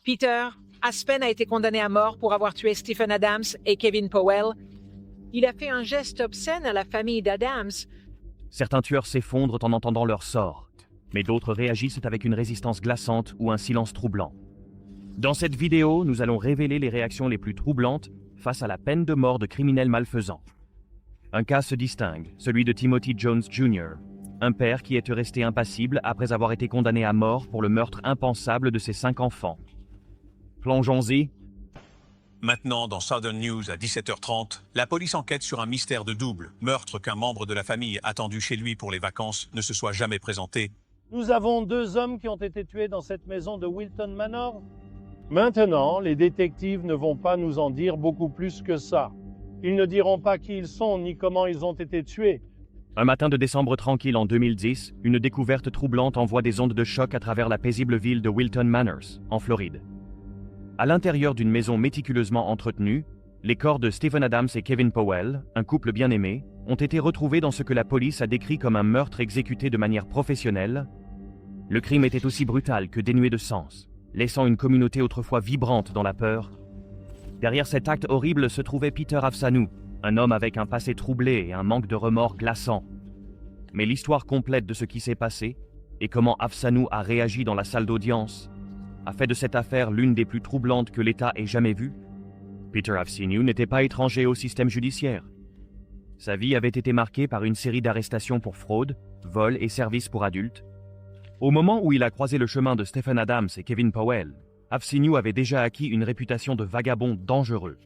Peter Aspen a été condamné à mort pour avoir tué Stephen Adams et Kevin Powell. Il a fait un geste obscène à la famille d'Adams. Certains tueurs s'effondrent en entendant leur sort, mais d'autres réagissent avec une résistance glaçante ou un silence troublant. Dans cette vidéo, nous allons révéler les réactions les plus troublantes face à la peine de mort de criminels malfaisants. Un cas se distingue, celui de Timothy Jones Jr., un père qui est resté impassible après avoir été condamné à mort pour le meurtre impensable de ses 5 enfants. Plongeons-y. Maintenant, dans Southern News à 17h30, la police enquête sur un mystère de double meurtre qu'un membre de la famille attendu chez lui pour les vacances ne se soit jamais présenté. Nous avons 2 hommes qui ont été tués dans cette maison de Wilton Manor. Maintenant, les détectives ne vont pas nous en dire beaucoup plus que ça. Ils ne diront pas qui ils sont ni comment ils ont été tués. Un matin de décembre tranquille en 2010, une découverte troublante envoie des ondes de choc à travers la paisible ville de Wilton Manors, en Floride. À l'intérieur d'une maison méticuleusement entretenue, les corps de Stephen Adams et Kevin Powell, un couple bien aimé, ont été retrouvés dans ce que la police a décrit comme un meurtre exécuté de manière professionnelle. Le crime était aussi brutal que dénué de sens, laissant une communauté autrefois vibrante dans la peur. Derrière cet acte horrible se trouvait Peter Afsanou, un homme avec un passé troublé et un manque de remords glaçant. Mais l'histoire complète de ce qui s'est passé et comment Afsanou a réagi dans la salle d'audience a fait de cette affaire l'une des plus troublantes que l'État ait jamais vues. Peter Afsanou n'était pas étranger au système judiciaire. Sa vie avait été marquée par une série d'arrestations pour fraude, vol et services pour adultes. Au moment où il a croisé le chemin de Stephen Adams et Kevin Powell, Afsanou avait déjà acquis une réputation de vagabond dangereux.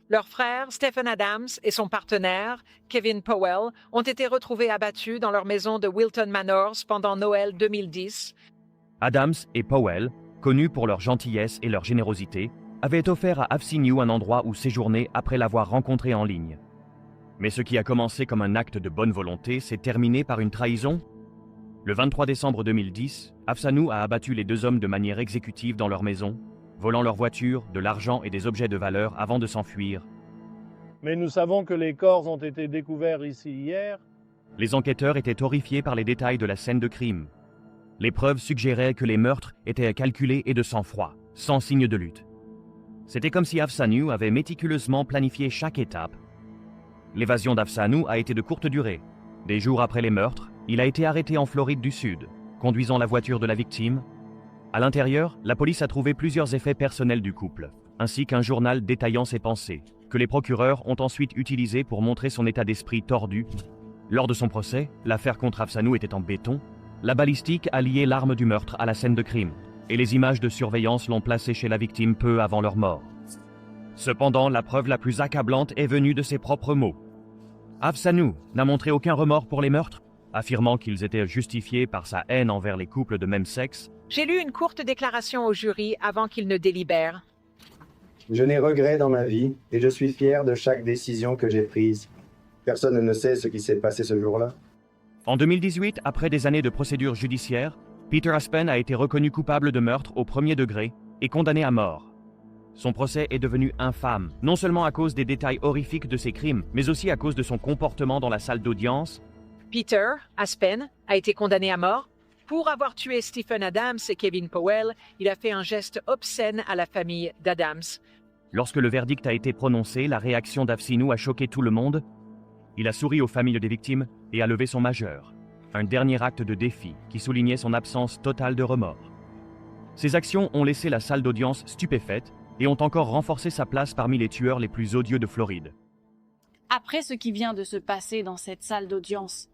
Leur frère, Stephen Adams, et son partenaire, Kevin Powell, ont été retrouvés abattus dans leur maison de Wilton Manors pendant Noël 2010. Adams et Powell, connus pour leur gentillesse et leur générosité, avaient offert à Afsanou un endroit où séjourner après l'avoir rencontré en ligne. Mais ce qui a commencé comme un acte de bonne volonté s'est terminé par une trahison. Le 23 décembre 2010, Afsanou a abattu les 2 hommes de manière exécutive dans leur maison, volant leur voiture, de l'argent et des objets de valeur avant de s'enfuir. Mais nous savons que les corps ont été découverts ici hier. Les enquêteurs étaient horrifiés par les détails de la scène de crime. Les preuves suggéraient que les meurtres étaient calculés et de sang-froid, sans signe de lutte. C'était comme si Afsanou avait méticuleusement planifié chaque étape. L'évasion d'Afsanou a été de courte durée. Des jours après les meurtres, il a été arrêté en Floride du Sud, conduisant la voiture de la victime. À l'intérieur, la police a trouvé plusieurs effets personnels du couple, ainsi qu'un journal détaillant ses pensées, que les procureurs ont ensuite utilisé pour montrer son état d'esprit tordu. Lors de son procès, l'affaire contre Afsanou était en béton. La balistique a lié l'arme du meurtre à la scène de crime, et les images de surveillance l'ont placé chez la victime peu avant leur mort. Cependant, la preuve la plus accablante est venue de ses propres mots. Afsanou n'a montré aucun remords pour les meurtres, affirmant qu'ils étaient justifiés par sa haine envers les couples de même sexe. J'ai lu une courte déclaration au jury avant qu'il ne délibère. Je n'ai regret dans ma vie et je suis fier de chaque décision que j'ai prise. Personne ne sait ce qui s'est passé ce jour-là. En 2018, après des années de procédures judiciaires, Peter Aspen a été reconnu coupable de meurtre au 1er degré et condamné à mort. Son procès est devenu infâme, non seulement à cause des détails horrifiques de ses crimes, mais aussi à cause de son comportement dans la salle d'audience. Peter Aspen a été condamné à mort. Pour avoir tué Stephen Adams et Kevin Powell, il a fait un geste obscène à la famille d'Adams. Lorsque le verdict a été prononcé, la réaction d'Afsanou a choqué tout le monde. Il a souri aux familles des victimes et a levé son majeur, un dernier acte de défi qui soulignait son absence totale de remords. Ces actions ont laissé la salle d'audience stupéfaite et ont encore renforcé sa place parmi les tueurs les plus odieux de Floride. Après ce qui vient de se passer dans cette salle d'audience,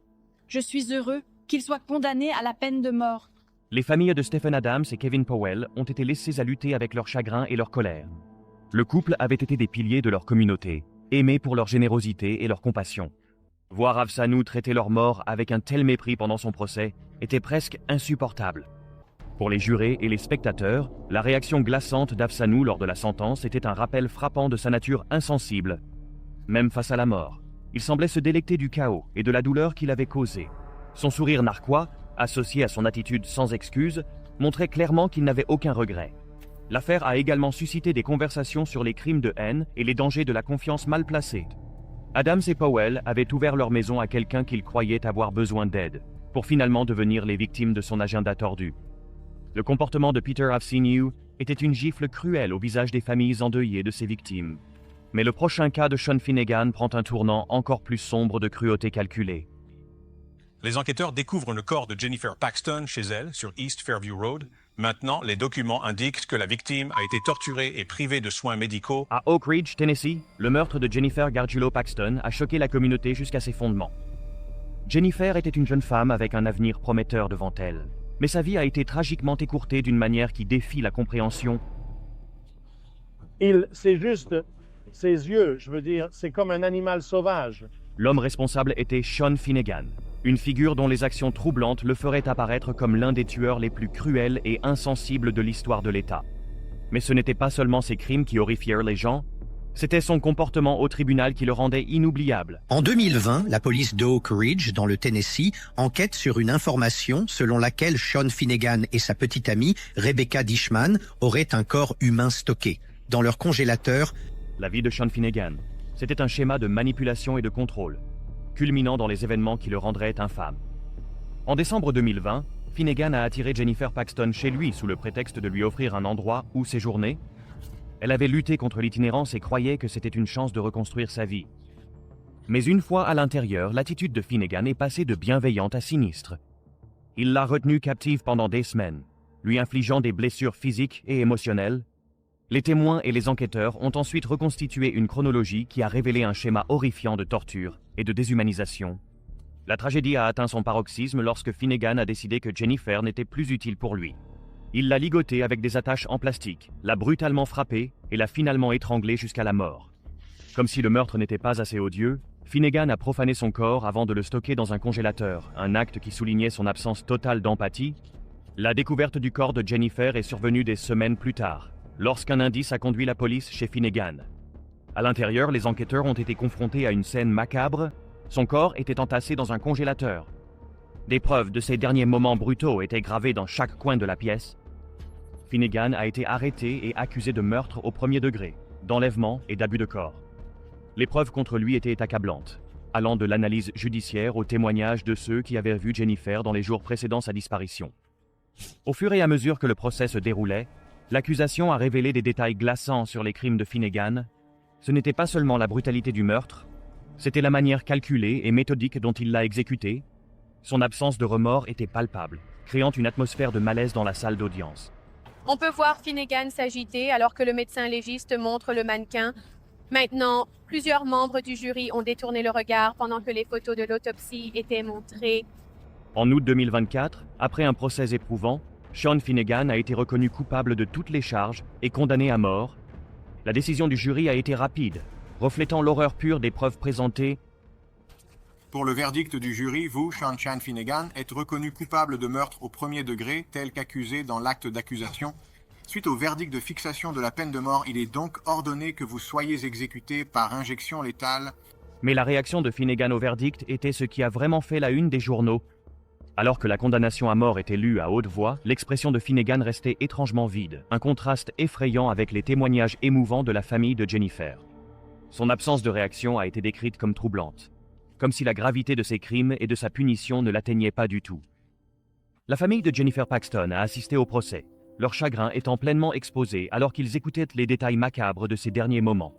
je suis heureux qu'il soit condamné à la peine de mort. Les familles de Stephen Adams et Kevin Powell ont été laissées à lutter avec leur chagrin et leur colère. Le couple avait été des piliers de leur communauté, aimés pour leur générosité et leur compassion. Voir Afsanou traiter leur mort avec un tel mépris pendant son procès était presque insupportable. Pour les jurés et les spectateurs, la réaction glaçante d'Afsanou lors de la sentence était un rappel frappant de sa nature insensible. Même face à la mort, il semblait se délecter du chaos et de la douleur qu'il avait causé. Son sourire narquois, associé à son attitude sans excuse, montrait clairement qu'il n'avait aucun regret. L'affaire a également suscité des conversations sur les crimes de haine et les dangers de la confiance mal placée. Adams et Powell avaient ouvert leur maison à quelqu'un qu'ils croyaient avoir besoin d'aide, pour finalement devenir les victimes de son agenda tordu. Le comportement de Peter Afsanou était une gifle cruelle au visage des familles endeuillées de ses victimes. Mais le prochain cas de Sean Finnegan prend un tournant encore plus sombre de cruauté calculée. Les enquêteurs découvrent le corps de Jennifer Paxton chez elle, sur East Fairview Road. Maintenant, les documents indiquent que la victime a été torturée et privée de soins médicaux. À Oak Ridge, Tennessee, le meurtre de Jennifer Gargiulo Paxton a choqué la communauté jusqu'à ses fondements. Jennifer était une jeune femme avec un avenir prometteur devant elle. Mais sa vie a été tragiquement écourtée d'une manière qui défie la compréhension. C'est juste ses yeux, je veux dire, c'est comme un animal sauvage. L'homme responsable était Sean Finnegan, une figure dont les actions troublantes le feraient apparaître comme l'un des tueurs les plus cruels et insensibles de l'histoire de l'État. Mais ce n'était pas seulement ses crimes qui horrifièrent les gens, c'était son comportement au tribunal qui le rendait inoubliable. En 2020, la police de Oak Ridge, dans le Tennessee, enquête sur une information selon laquelle Sean Finnegan et sa petite amie, Rebecca Dishman, auraient un corps humain stocké. Dans leur congélateur, La vie de Sean Finnegan, c'était un schéma de manipulation et de contrôle, culminant dans les événements qui le rendraient infâme. En décembre 2020, Finnegan a attiré Jennifer Paxton chez lui sous le prétexte de lui offrir un endroit où séjourner. Elle avait lutté contre l'itinérance et croyait que c'était une chance de reconstruire sa vie. Mais une fois à l'intérieur, l'attitude de Finnegan est passée de bienveillante à sinistre. Il l'a retenue captive pendant des semaines, lui infligeant des blessures physiques et émotionnelles. Les témoins et les enquêteurs ont ensuite reconstitué une chronologie qui a révélé un schéma horrifiant de torture et de déshumanisation. La tragédie a atteint son paroxysme lorsque Finnegan a décidé que Jennifer n'était plus utile pour lui. Il l'a ligotée avec des attaches en plastique, l'a brutalement frappée et l'a finalement étranglée jusqu'à la mort. Comme si le meurtre n'était pas assez odieux, Finnegan a profané son corps avant de le stocker dans un congélateur, un acte qui soulignait son absence totale d'empathie. La découverte du corps de Jennifer est survenue des semaines plus tard, lorsqu'un indice a conduit la police chez Finnegan. À l'intérieur, les enquêteurs ont été confrontés à une scène macabre. Son corps était entassé dans un congélateur. Des preuves de ces derniers moments brutaux étaient gravées dans chaque coin de la pièce. Finnegan a été arrêté et accusé de meurtre au premier degré, d'enlèvement et d'abus de corps. Les preuves contre lui étaient accablantes, allant de l'analyse judiciaire aux témoignages de ceux qui avaient vu Jennifer dans les jours précédant sa disparition. Au fur et à mesure que le procès se déroulait, l'accusation a révélé des détails glaçants sur les crimes de Finnegan. Ce n'était pas seulement la brutalité du meurtre, c'était la manière calculée et méthodique dont il l'a exécuté. Son absence de remords était palpable, créant une atmosphère de malaise dans la salle d'audience. On peut voir Finnegan s'agiter alors que le médecin légiste montre le mannequin. Maintenant, plusieurs membres du jury ont détourné le regard pendant que les photos de l'autopsie étaient montrées. En août 2024, après un procès éprouvant, Sean Finnegan a été reconnu coupable de toutes les charges et condamné à mort. La décision du jury a été rapide, reflétant l'horreur pure des preuves présentées. Pour le verdict du jury, vous, Sean Finnegan, êtes reconnu coupable de meurtre au premier degré, tel qu'accusé dans l'acte d'accusation. Suite au verdict de fixation de la peine de mort, il est donc ordonné que vous soyez exécuté par injection létale. Mais la réaction de Finnegan au verdict était ce qui a vraiment fait la une des journaux. Alors que la condamnation à mort était lue à haute voix, l'expression de Finnegan restait étrangement vide, un contraste effrayant avec les témoignages émouvants de la famille de Jennifer. Son absence de réaction a été décrite comme troublante, comme si la gravité de ses crimes et de sa punition ne l'atteignait pas du tout. La famille de Jennifer Paxton a assisté au procès, leur chagrin étant pleinement exposé alors qu'ils écoutaient les détails macabres de ces derniers moments.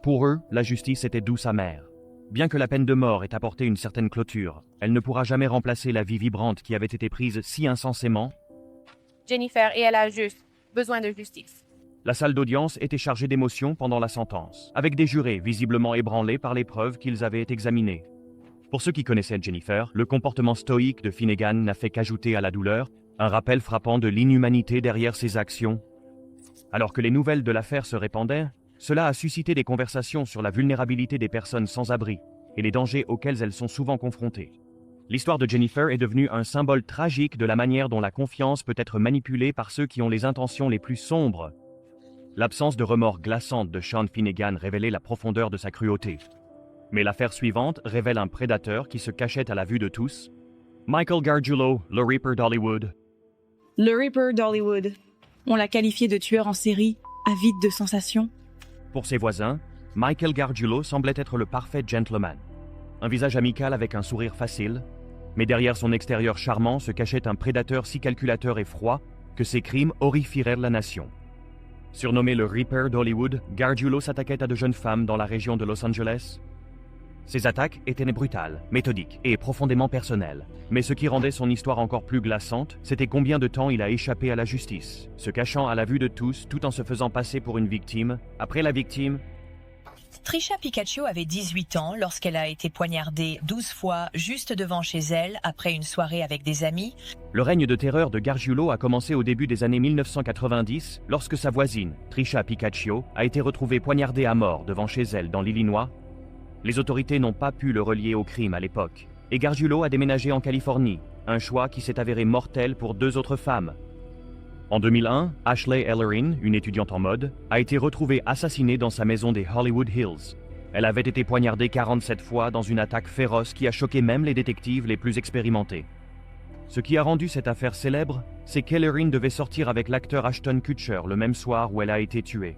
Pour eux, la justice était douce amère. Bien que la peine de mort ait apporté une certaine clôture, elle ne pourra jamais remplacer la vie vibrante qui avait été prise si insensément. Jennifer et elle a juste besoin de justice. La salle d'audience était chargée d'émotions pendant la sentence, avec des jurés visiblement ébranlés par les preuves qu'ils avaient examinées. Pour ceux qui connaissaient Jennifer, le comportement stoïque de Finnegan n'a fait qu'ajouter à la douleur, un rappel frappant de l'inhumanité derrière ses actions. Alors que les nouvelles de l'affaire se répandaient, cela a suscité des conversations sur la vulnérabilité des personnes sans abri et les dangers auxquels elles sont souvent confrontées. L'histoire de Jennifer est devenue un symbole tragique de la manière dont la confiance peut être manipulée par ceux qui ont les intentions les plus sombres. L'absence de remords glaçante de Sean Finnegan révélait la profondeur de sa cruauté. Mais l'affaire suivante révèle un prédateur qui se cachait à la vue de tous. Michael Gargiulo, le Reaper d'Hollywood. Le Reaper d'Hollywood. On l'a qualifié de tueur en série, avide de sensations. Pour ses voisins, Michael Gargiulo semblait être le parfait gentleman. Un visage amical avec un sourire facile, mais derrière son extérieur charmant se cachait un prédateur si calculateur et froid que ces crimes horrifieraient la nation. Surnommé le Reaper d'Hollywood, Gargiulo s'attaquait à de jeunes femmes dans la région de Los Angeles. Ses attaques étaient brutales, méthodiques et profondément personnelles. Mais ce qui rendait son histoire encore plus glaçante, c'était combien de temps il a échappé à la justice, se cachant à la vue de tous tout en se faisant passer pour une victime. Après la victime, Trisha Picaccio avait 18 ans lorsqu'elle a été poignardée 12 fois juste devant chez elle après une soirée avec des amis. Le règne de terreur de Gargiulo a commencé au début des années 1990 lorsque sa voisine, Trisha Picaccio, a été retrouvée poignardée à mort devant chez elle dans l'Illinois. Les autorités n'ont pas pu le relier au crime à l'époque. Et Gargiulo a déménagé en Californie, un choix qui s'est avéré mortel pour 2 autres femmes. En 2001, Ashley Ellerin, une étudiante en mode, a été retrouvée assassinée dans sa maison des Hollywood Hills. Elle avait été poignardée 47 fois dans une attaque féroce qui a choqué même les détectives les plus expérimentés. Ce qui a rendu cette affaire célèbre, c'est qu'Ellerin devait sortir avec l'acteur Ashton Kutcher le même soir où elle a été tuée.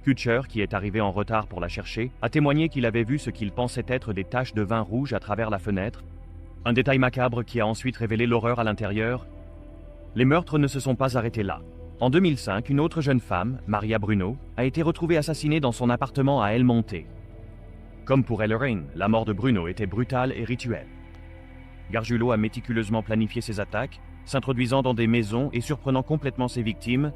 Kutcher, qui est arrivé en retard pour la chercher, a témoigné qu'il avait vu ce qu'il pensait être des taches de vin rouge à travers la fenêtre, un détail macabre qui a ensuite révélé l'horreur à l'intérieur. Les meurtres ne se sont pas arrêtés là. En 2005, une autre jeune femme, Maria Bruno, a été retrouvée assassinée dans son appartement à El Monte. Comme pour Ellerin, la mort de Bruno était brutale et rituelle. Gargiulo a méticuleusement planifié ses attaques, s'introduisant dans des maisons et surprenant complètement ses victimes.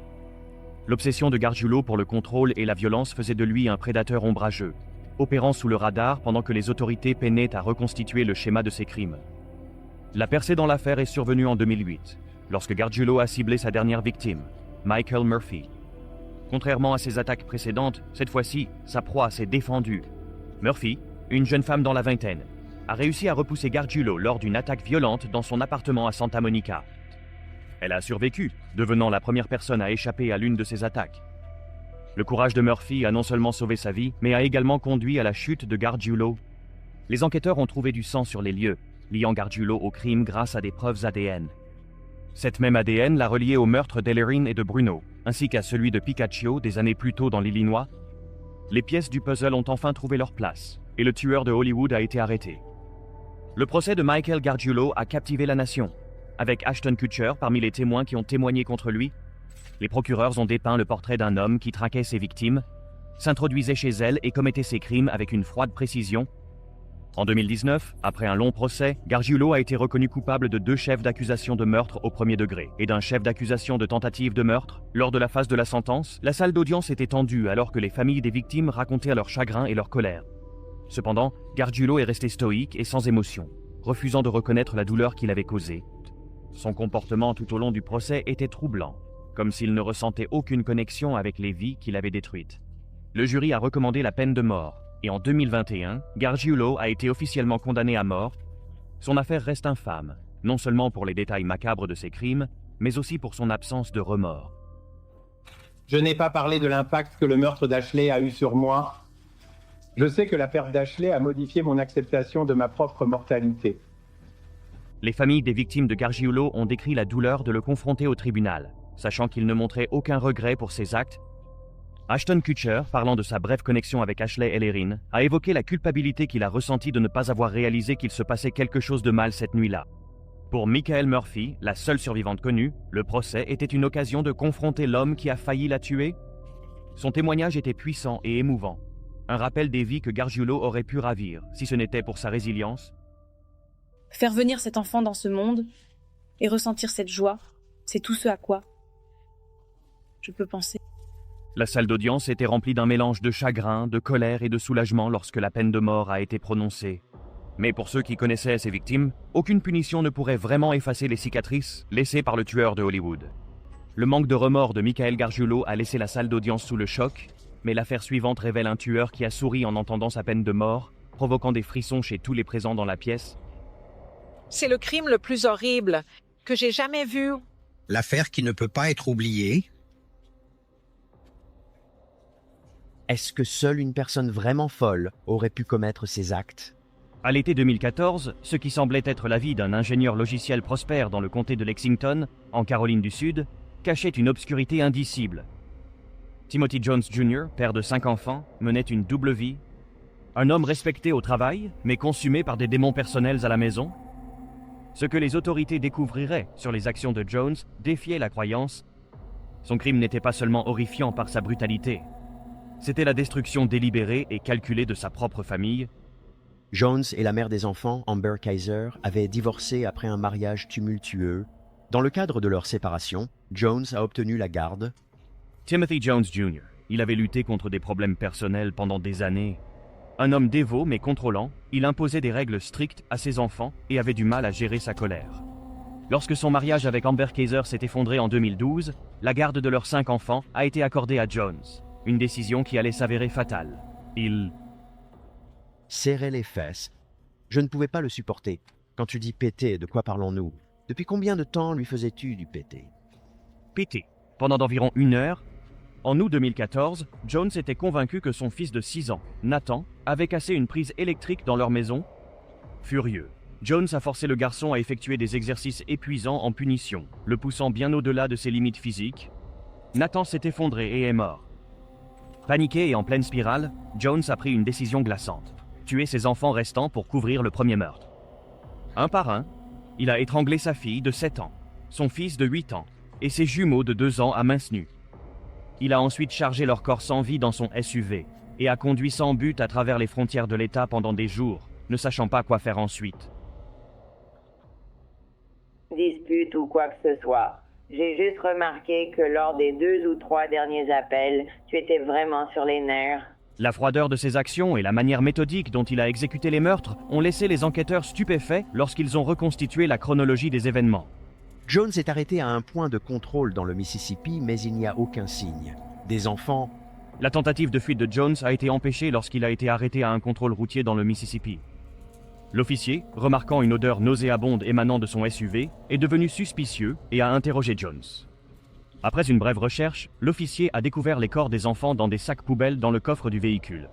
L'obsession de Gargiulo pour le contrôle et la violence faisait de lui un prédateur ombrageux, opérant sous le radar pendant que les autorités peinaient à reconstituer le schéma de ses crimes. La percée dans l'affaire est survenue en 2008, lorsque Gargiulo a ciblé sa dernière victime, Michael Murphy. Contrairement à ses attaques précédentes, cette fois-ci, sa proie s'est défendue. Murphy, une jeune femme dans la vingtaine, a réussi à repousser Gargiulo lors d'une attaque violente dans son appartement à Santa Monica. Elle a survécu, devenant la première personne à échapper à l'une de ses attaques. Le courage de Murphy a non seulement sauvé sa vie, mais a également conduit à la chute de Gargiulo. Les enquêteurs ont trouvé du sang sur les lieux, liant Gargiulo au crime grâce à des preuves ADN. Cette même ADN l'a relié au meurtre d'Ellerin et de Bruno, ainsi qu'à celui de Picaccio des années plus tôt dans l'Illinois. Les pièces du puzzle ont enfin trouvé leur place, et le tueur de Hollywood a été arrêté. Le procès de Michael Gargiulo a captivé la nation, avec Ashton Kutcher parmi les témoins qui ont témoigné contre lui. Les procureurs ont dépeint le portrait d'un homme qui traquait ses victimes, s'introduisait chez elles et commettait ses crimes avec une froide précision. En 2019, après un long procès, Gargiulo a été reconnu coupable de 2 chefs d'accusation de meurtre au premier degré et d'un chef d'accusation de tentative de meurtre. Lors de la phase de la sentence, la salle d'audience était tendue alors que les familles des victimes racontaient leur chagrin et leur colère. Cependant, Gargiulo est resté stoïque et sans émotion, refusant de reconnaître la douleur qu'il avait causée. Son comportement tout au long du procès était troublant, comme s'il ne ressentait aucune connexion avec les vies qu'il avait détruites. Le jury a recommandé la peine de mort, et en 2021, Gargiulo a été officiellement condamné à mort. Son affaire reste infâme, non seulement pour les détails macabres de ses crimes, mais aussi pour son absence de remords. Je n'ai pas parlé de l'impact que le meurtre d'Ashley a eu sur moi. Je sais que la perte d'Ashley a modifié mon acceptation de ma propre mortalité. Les familles des victimes de Gargiulo ont décrit la douleur de le confronter au tribunal, sachant qu'il ne montrait aucun regret pour ses actes. Ashton Kutcher, parlant de sa brève connexion avec Ashley Ellerin, a évoqué la culpabilité qu'il a ressentie de ne pas avoir réalisé qu'il se passait quelque chose de mal cette nuit-là. Pour Michael Murphy, la seule survivante connue, le procès était une occasion de confronter l'homme qui a failli la tuer. Son témoignage était puissant et émouvant, un rappel des vies que Gargiulo aurait pu ravir, si ce n'était pour sa résilience. Faire venir cet enfant dans ce monde et ressentir cette joie, c'est tout ce à quoi je peux penser. La salle d'audience était remplie d'un mélange de chagrin, de colère et de soulagement lorsque la peine de mort a été prononcée. Mais pour ceux qui connaissaient ses victimes, aucune punition ne pourrait vraiment effacer les cicatrices laissées par le tueur de Hollywood. Le manque de remords de Michael Gargiulo a laissé la salle d'audience sous le choc, mais l'affaire suivante révèle un tueur qui a souri en entendant sa peine de mort, provoquant des frissons chez tous les présents dans la pièce. C'est le crime le plus horrible que j'ai jamais vu. L'affaire qui ne peut pas être oubliée. Est-ce que seule une personne vraiment folle aurait pu commettre ces actes? À l'été 2014, ce qui semblait être la vie d'un ingénieur logiciel prospère dans le comté de Lexington, en Caroline du Sud, cachait une obscurité indicible. Timothy Jones Jr., père de 5 enfants, menait une double vie. Un homme respecté au travail, mais consumé par des démons personnels à la maison. Ce que les autorités découvriraient sur les actions de Jones défiait la croyance. Son crime n'était pas seulement horrifiant par sa brutalité. C'était la destruction délibérée et calculée de sa propre famille. Jones et la mère des enfants, Amber Kaiser, avaient divorcé après un mariage tumultueux. Dans le cadre de leur séparation, Jones a obtenu la garde. Timothy Jones Jr. Il avait lutté contre des problèmes personnels pendant des années. Un homme dévot mais contrôlant, il imposait des règles strictes à ses enfants et avait du mal à gérer sa colère. Lorsque son mariage avec Amber Kaiser s'est effondré en 2012, la garde de leurs 5 enfants a été accordée à Jones, une décision qui allait s'avérer fatale. Il serrait les fesses. Je ne pouvais pas le supporter. Quand tu dis péter, de quoi parlons-nous? Depuis combien de temps lui faisais-tu du péter? Pété. Pendant d'environ 1 heure. En août 2014, Jones était convaincu que son fils de 6 ans, Nathan, avait cassé une prise électrique dans leur maison. Furieux, Jones a forcé le garçon à effectuer des exercices épuisants en punition, le poussant bien au-delà de ses limites physiques. Nathan s'est effondré et est mort. Paniqué et en pleine spirale, Jones a pris une décision glaçante. Tuer ses enfants restants pour couvrir le premier meurtre. Un par un, il a étranglé sa fille de 7 ans, son fils de 8 ans et ses jumeaux de 2 ans à mains nues. Il a ensuite chargé leur corps sans vie dans son SUV et a conduit sans but à travers les frontières de l'État pendant des jours, ne sachant pas quoi faire ensuite. Dispute ou quoi que ce soit. J'ai juste remarqué que lors des 2 ou 3 derniers appels, tu étais vraiment sur les nerfs. La froideur de ses actions et la manière méthodique dont il a exécuté les meurtres ont laissé les enquêteurs stupéfaits lorsqu'ils ont reconstitué la chronologie des événements. Jones est arrêté à un point de contrôle dans le Mississippi, mais il n'y a aucun signe. Des enfants... La tentative de fuite de Jones a été empêchée lorsqu'il a été arrêté à un contrôle routier dans le Mississippi. L'officier, remarquant une odeur nauséabonde émanant de son SUV, est devenu suspicieux et a interrogé Jones. Après une brève recherche, l'officier a découvert les corps des enfants dans des sacs poubelles dans le coffre du véhicule.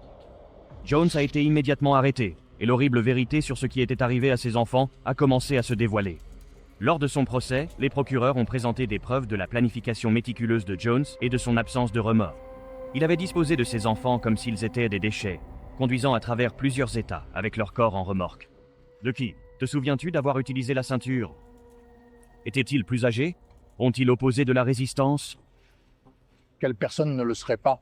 Jones a été immédiatement arrêté, et l'horrible vérité sur ce qui était arrivé à ses enfants a commencé à se dévoiler. Lors de son procès, les procureurs ont présenté des preuves de la planification méticuleuse de Jones et de son absence de remords. Il avait disposé de ses enfants comme s'ils étaient des déchets, conduisant à travers plusieurs États avec leur corps en remorque. De qui? Te souviens-tu d'avoir utilisé la ceinture? Étaient-ils plus âgés? Ont-ils opposé de la résistance? Quelle personne ne le serait pas?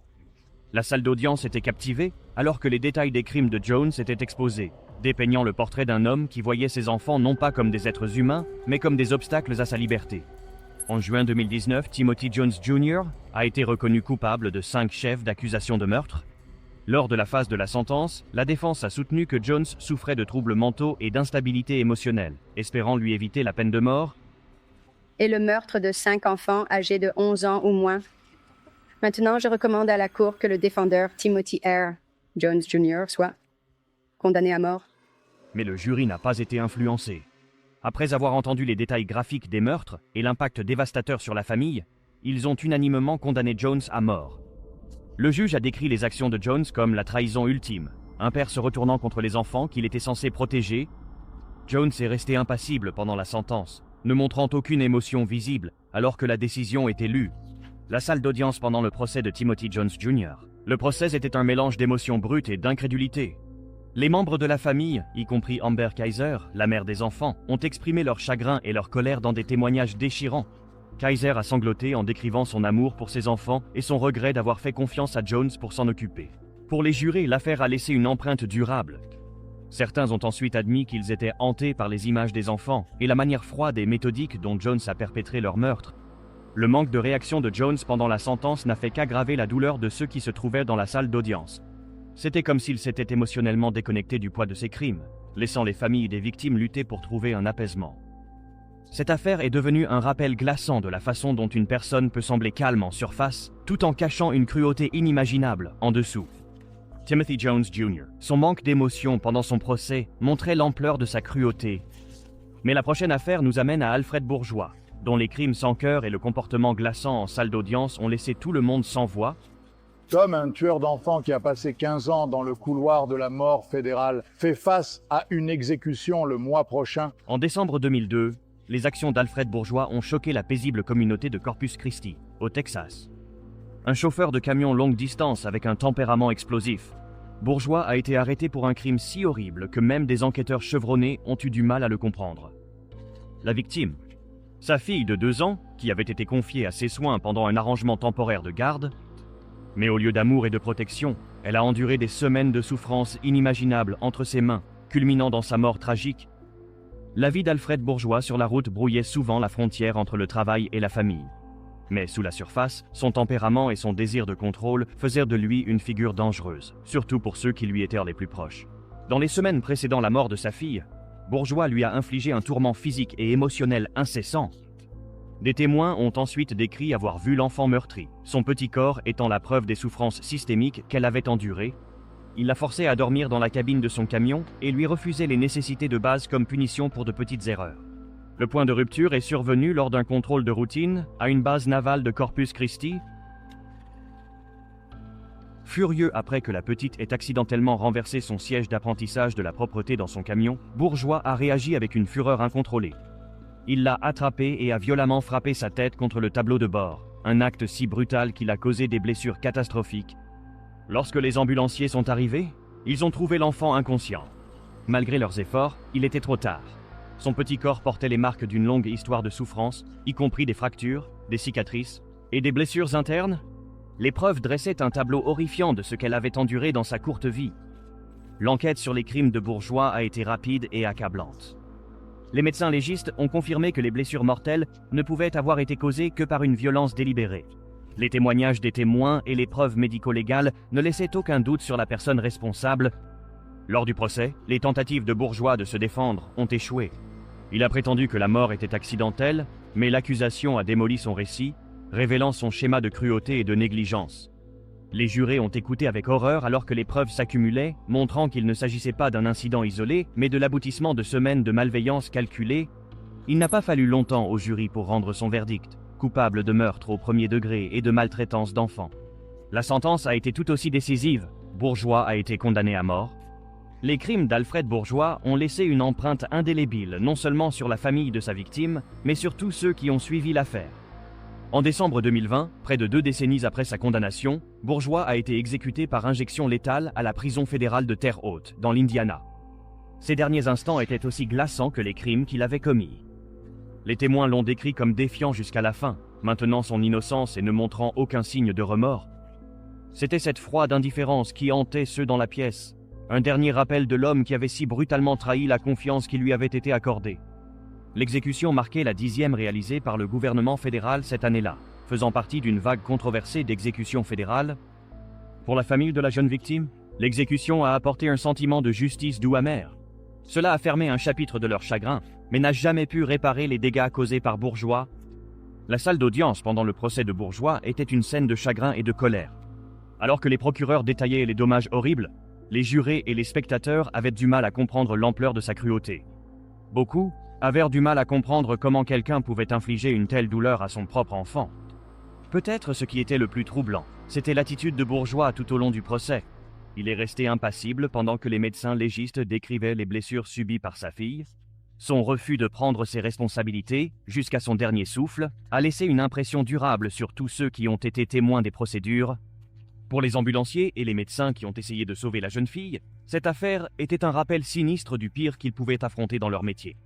La salle d'audience était captivée alors que les détails des crimes de Jones étaient exposés, dépeignant le portrait d'un homme qui voyait ses enfants non pas comme des êtres humains, mais comme des obstacles à sa liberté. En juin 2019, Timothy Jones Jr. a été reconnu coupable de 5 chefs d'accusation de meurtre. Lors de la phase de la sentence, la défense a soutenu que Jones souffrait de troubles mentaux et d'instabilité émotionnelle, espérant lui éviter la peine de mort. Et le meurtre de 5 enfants âgés de 11 ans ou moins. Maintenant, je recommande à la Cour que le défendeur Timothy R. Jones Jr. soit condamné à mort. Mais le jury n'a pas été influencé. Après avoir entendu les détails graphiques des meurtres et l'impact dévastateur sur la famille, ils ont unanimement condamné Jones à mort. Le juge a décrit les actions de Jones comme la trahison ultime, un père se retournant contre les enfants qu'il était censé protéger. Jones est resté impassible pendant la sentence, ne montrant aucune émotion visible alors que la décision était lue. La salle d'audience pendant le procès de Timothy Jones Jr. Le procès était un mélange d'émotions brutes et d'incrédulité. Les membres de la famille, y compris Amber Kaiser, la mère des enfants, ont exprimé leur chagrin et leur colère dans des témoignages déchirants. Kaiser a sangloté en décrivant son amour pour ses enfants et son regret d'avoir fait confiance à Jones pour s'en occuper. Pour les jurés, l'affaire a laissé une empreinte durable. Certains ont ensuite admis qu'ils étaient hantés par les images des enfants et la manière froide et méthodique dont Jones a perpétré leur meurtre. Le manque de réaction de Jones pendant la sentence n'a fait qu'aggraver la douleur de ceux qui se trouvaient dans la salle d'audience. C'était comme s'il s'était émotionnellement déconnecté du poids de ses crimes, laissant les familles des victimes lutter pour trouver un apaisement. Cette affaire est devenue un rappel glaçant de la façon dont une personne peut sembler calme en surface, tout en cachant une cruauté inimaginable en dessous. Timothy Jones Jr., son manque d'émotion pendant son procès montrait l'ampleur de sa cruauté. Mais la prochaine affaire nous amène à Alfred Bourgeois, dont les crimes sans cœur et le comportement glaçant en salle d'audience ont laissé tout le monde sans voix. Comme un tueur d'enfants qui a passé 15 ans dans le couloir de la mort fédérale fait face à une exécution le mois prochain. En décembre 2002, les actions d'Alfred Bourgeois ont choqué la paisible communauté de Corpus Christi, au Texas. Un chauffeur de camion longue distance avec un tempérament explosif, Bourgeois a été arrêté pour un crime si horrible que même des enquêteurs chevronnés ont eu du mal à le comprendre. la victime. Sa fille de 2 ans, qui avait été confiée à ses soins pendant un arrangement temporaire de garde, mais au lieu d'amour et de protection, elle a enduré des semaines de souffrance inimaginables entre ses mains, culminant dans sa mort tragique. La vie d'Alfred Bourgeois sur la route brouillait souvent la frontière entre le travail et la famille. Mais sous la surface, son tempérament et son désir de contrôle faisaient de lui une figure dangereuse, surtout pour ceux qui lui étaient les plus proches. Dans les semaines précédant la mort de sa fille, Bourgeois lui a infligé un tourment physique et émotionnel incessant. Des témoins ont ensuite décrit avoir vu l'enfant meurtri, son petit corps étant la preuve des souffrances systémiques qu'elle avait endurées. Il l'a forcé à dormir dans la cabine de son camion et lui refusait les nécessités de base comme punition pour de petites erreurs. Le point de rupture est survenu lors d'un contrôle de routine à une base navale de Corpus Christi. Furieux après que la petite ait accidentellement renversé son siège d'apprentissage de la propreté dans son camion, Bourgeois a réagi avec une fureur incontrôlée. Il l'a attrapée et a violemment frappé sa tête contre le tableau de bord, un acte si brutal qu'il a causé des blessures catastrophiques. Lorsque les ambulanciers sont arrivés, ils ont trouvé l'enfant inconscient. Malgré leurs efforts, il était trop tard. Son petit corps portait les marques d'une longue histoire de souffrance, y compris des fractures, des cicatrices et des blessures internes. L'épreuve dressait un tableau horrifiant de ce qu'elle avait enduré dans sa courte vie. L'enquête sur les crimes de Bourgeois a été rapide et accablante. Les médecins légistes ont confirmé que les blessures mortelles ne pouvaient avoir été causées que par une violence délibérée. Les témoignages des témoins et les preuves médico-légales ne laissaient aucun doute sur la personne responsable. Lors du procès, les tentatives de Bourgeois de se défendre ont échoué. Il a prétendu que la mort était accidentelle, mais l'accusation a démoli son récit, révélant son schéma de cruauté et de négligence. Les jurés ont écouté avec horreur alors que les preuves s'accumulaient, montrant qu'il ne s'agissait pas d'un incident isolé, mais de l'aboutissement de semaines de malveillance calculée. Il n'a pas fallu longtemps au jury pour rendre son verdict, coupable de meurtre au premier degré et de maltraitance d'enfants. La sentence a été tout aussi décisive. Bourgeois a été condamné à mort. Les crimes d'Alfred Bourgeois ont laissé une empreinte indélébile non seulement sur la famille de sa victime, mais sur tous ceux qui ont suivi l'affaire. En décembre 2020, près de 2 décennies après sa condamnation, Bourgeois a été exécuté par injection létale à la prison fédérale de Terre Haute, dans l'Indiana. Ces derniers instants étaient aussi glaçants que les crimes qu'il avait commis. Les témoins l'ont décrit comme défiant jusqu'à la fin, maintenant son innocence et ne montrant aucun signe de remords. C'était cette froide indifférence qui hantait ceux dans la pièce, un dernier rappel de l'homme qui avait si brutalement trahi la confiance qui lui avait été accordée. L'exécution marquait la 10e réalisée par le gouvernement fédéral cette année-là, faisant partie d'une vague controversée d'exécutions fédérales. Pour la famille de la jeune victime, l'exécution a apporté un sentiment de justice doux amer. Cela a fermé un chapitre de leur chagrin, mais n'a jamais pu réparer les dégâts causés par Bourgeois. La salle d'audience pendant le procès de Bourgeois était une scène de chagrin et de colère. Alors que les procureurs détaillaient les dommages horribles, les jurés et les spectateurs avaient du mal à comprendre l'ampleur de sa cruauté. Beaucoup avaient du mal à comprendre comment quelqu'un pouvait infliger une telle douleur à son propre enfant. Peut-être ce qui était le plus troublant, c'était l'attitude de Bourgeois tout au long du procès. Il est resté impassible pendant que les médecins légistes décrivaient les blessures subies par sa fille. Son refus de prendre ses responsabilités, jusqu'à son dernier souffle, a laissé une impression durable sur tous ceux qui ont été témoins des procédures. Pour les ambulanciers et les médecins qui ont essayé de sauver la jeune fille, cette affaire était un rappel sinistre du pire qu'ils pouvaient affronter dans leur métier.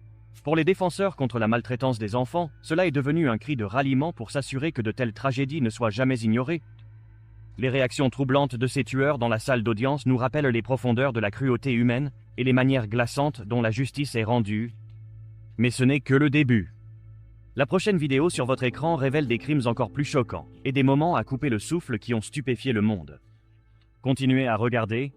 Pour les défenseurs contre la maltraitance des enfants, cela est devenu un cri de ralliement pour s'assurer que de telles tragédies ne soient jamais ignorées. Les réactions troublantes de ces tueurs dans la salle d'audience nous rappellent les profondeurs de la cruauté humaine et les manières glaçantes dont la justice est rendue. Mais ce n'est que le début. La prochaine vidéo sur votre écran révèle des crimes encore plus choquants et des moments à couper le souffle qui ont stupéfié le monde. Continuez à regarder